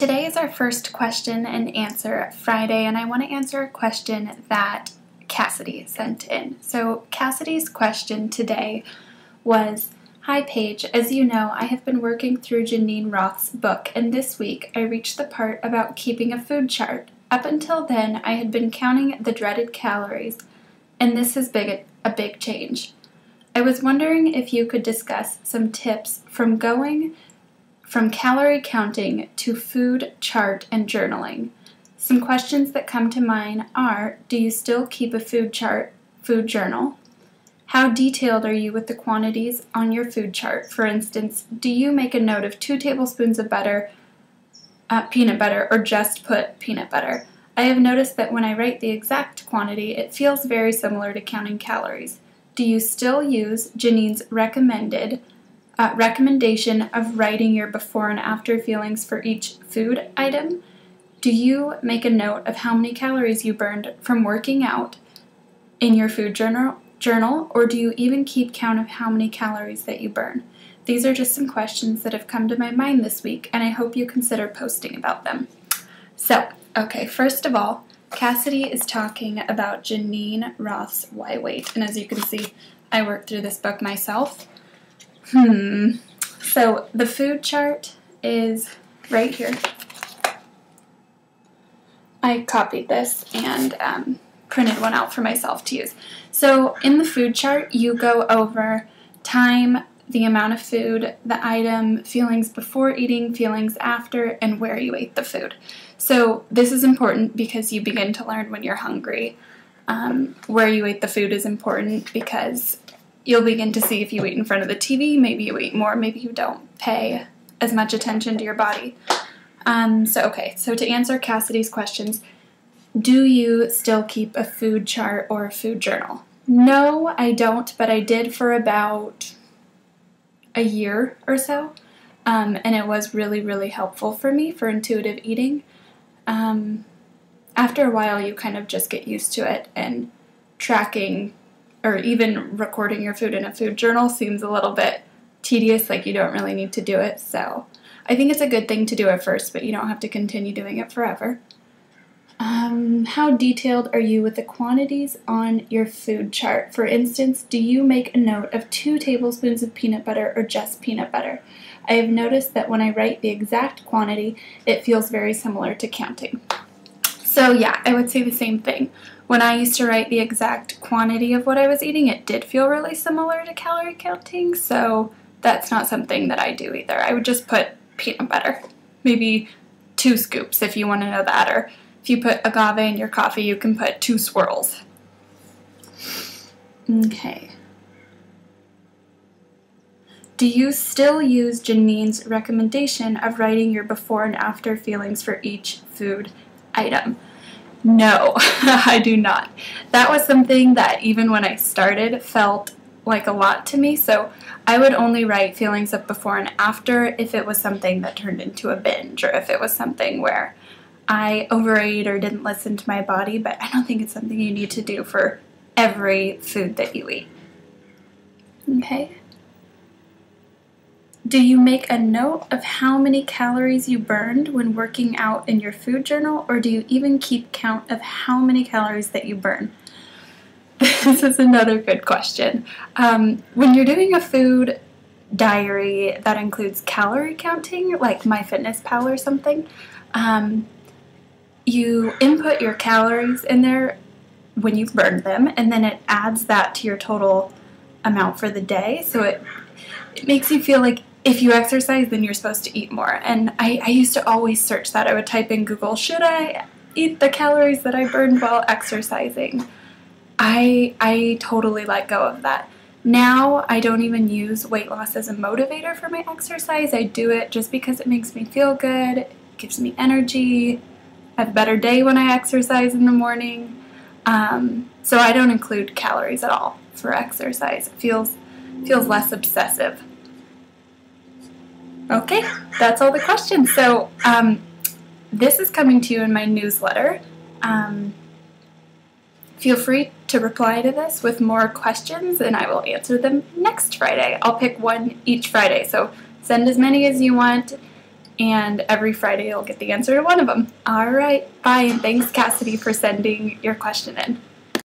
Today is our first question and answer Friday, and I want to answer a question that Cassidy sent in. So Cassidy's question today was, "Hi Paige, as you know, I have been working through Geneen Roth's book, and this week I reached the part about keeping a food chart. Up until then, I had been counting the dreaded calories, and this has been a big change. I was wondering if you could discuss some tips from going from calorie counting to food chart and journaling. Some questions that come to mind are, do you still keep a food chart, food journal? How detailed are you with the quantities on your food chart? For instance, do you make a note of 2 tablespoons of butter, peanut butter, or just put peanut butter? I have noticed that when I write the exact quantity, it feels very similar to counting calories. Do you still use Geneen's recommendation of writing your before and after feelings for each food item? Do you make a note of how many calories you burned from working out in your food journal, or do you even keep count of how many calories that you burn? These are just some questions that have come to my mind this week, and I hope you consider posting about them." So, okay, first of all, Cassidy is talking about Geneen Roth's Why Wait, and as you can see, I worked through this book myself. So the food chart is right here. I copied this and printed one out for myself to use. So in the food chart, you go over time, the amount of food, the item, feelings before eating, feelings after, and where you ate the food. So this is important because you begin to learn when you're hungry. Where you ate the food is important because you'll begin to see if you eat in front of the TV, maybe you eat more, maybe you don't pay as much attention to your body. So to answer Cassidy's questions, do you still keep a food chart or a food journal? No, I don't, but I did for about a year or so, and it was really, really helpful for me for intuitive eating. After a while, you kind of just get used to it, and tracking or even recording your food in a food journal seems a little bit tedious, like you don't really need to do it. So I think it's a good thing to do at first, but you don't have to continue doing it forever. How detailed are you with the quantities on your food chart? For instance, do you make a note of 2 tablespoons of peanut butter or just peanut butter? I have noticed that when I write the exact quantity, it feels very similar to counting. So yeah, I would say the same thing. When I used to write the exact quantity of what I was eating, it did feel really similar to calorie counting, so that's not something that I do either. I would just put peanut butter, maybe 2 scoops if you want to know that, or if you put agave in your coffee, you can put 2 swirls. Okay. Do you still use Geneen's recommendation of writing your before and after feelings for each food item? No, I do not. That was something that even when I started felt like a lot to me, so I would only write feelings of before and after if it was something that turned into a binge, or if it was something where I overate or didn't listen to my body, but I don't think it's something you need to do for every food that you eat. Okay. Do you make a note of how many calories you burned when working out in your food journal, or do you even keep count of how many calories that you burn? This is another good question. When you're doing a food diary that includes calorie counting, like MyFitnessPal or something, you input your calories in there when you've burned them, and then it adds that to your total amount for the day. So it makes you feel like if you exercise, then you're supposed to eat more. And I used to always search that. I would type in Google, should I eat the calories that I burned while exercising? I totally let go of that. Now I don't even use weight loss as a motivator for my exercise. I do it just because it makes me feel good, it gives me energy. I have a better day when I exercise in the morning. So I don't include calories at all for exercise. It feels less obsessive. Okay, that's all the questions. So this is coming to you in my newsletter. Feel free to reply to this with more questions, and I will answer them next Friday. I'll pick one each Friday, so send as many as you want. and every Friday you'll get the answer to one of them. Alright, bye, and thanks Cassidy for sending your question in.